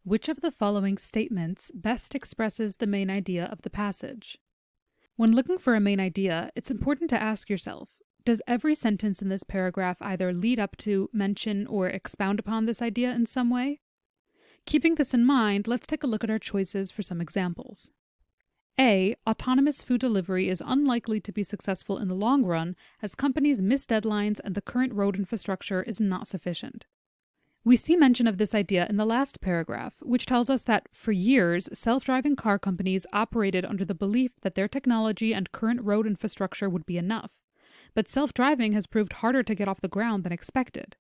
Which of the following statements best expresses the main idea of the passage? When looking for a main idea, it's important to ask yourself, does every sentence in this paragraph either lead up to, mention, or expound upon this idea in some way? Keeping this in mind, let's take a look at our choices for some examples. A. Autonomous food delivery is unlikely to be successful in the long run as companies miss deadlines and the current road infrastructure is not sufficient. We see mention of this idea in the last paragraph, which tells us that, for years, self-driving car companies operated under the belief that their technology and current road infrastructure would be enough. But self-driving has proved harder to get off the ground than expected.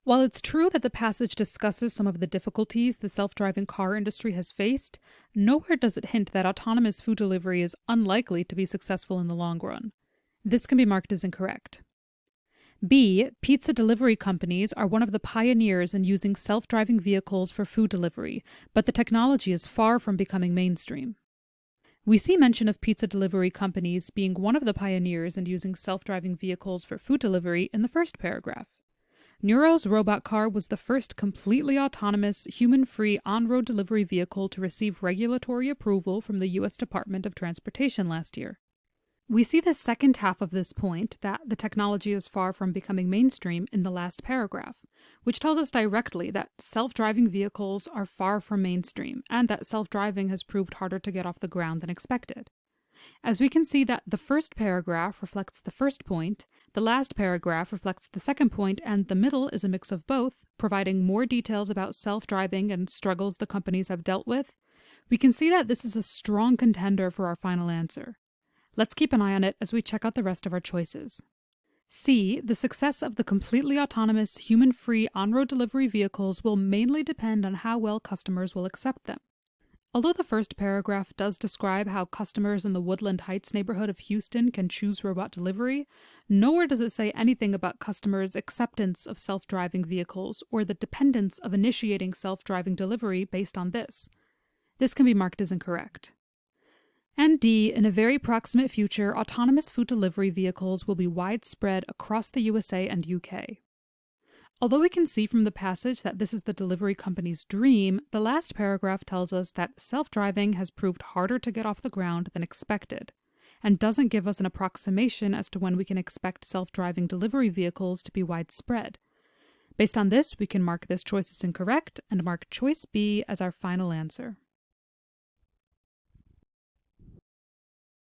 While it's true that the passage discusses some of the difficulties the self-driving car industry has faced, nowhere does it hint that autonomous food delivery is unlikely to be successful in the long run. This can be marked as incorrect. B. Pizza delivery companies are one of the pioneers in using self-driving vehicles for food delivery, but the technology is far from becoming mainstream. We see mention of pizza delivery companies being one of the pioneers in using self-driving vehicles for food delivery in the first paragraph. Neuro's robot car was the first completely autonomous, human-free on-road delivery vehicle to receive regulatory approval from the U.S. Department of Transportation last year. We see the second half of this point, that the technology is far from becoming mainstream, in the last paragraph, which tells us directly that self-driving vehicles are far from mainstream and that self-driving has proved harder to get off the ground than expected. As we can see that the first paragraph reflects the first point, the last paragraph reflects the second point, and the middle is a mix of both, providing more details about self-driving and struggles the companies have dealt with, we can see that this is a strong contender for our final answer. Let's keep an eye on it as we check out the rest of our choices. C. The success of the completely autonomous, human-free on-road delivery vehicles will mainly depend on how well customers will accept them. Although the first paragraph does describe how customers in the Woodland Heights neighborhood of Houston can choose robot delivery, nowhere does it say anything about customers' acceptance of self-driving vehicles or the dependence of initiating self-driving delivery based on this. This can be marked as incorrect. And D. In a very proximate future, autonomous food delivery vehicles will be widespread across the USA and UK. Although we can see from the passage that this is the delivery company's dream, the last paragraph tells us that self-driving has proved harder to get off the ground than expected, and doesn't give us an approximation as to when we can expect self-driving delivery vehicles to be widespread. Based on this, we can mark this choice as incorrect and mark choice B as our final answer.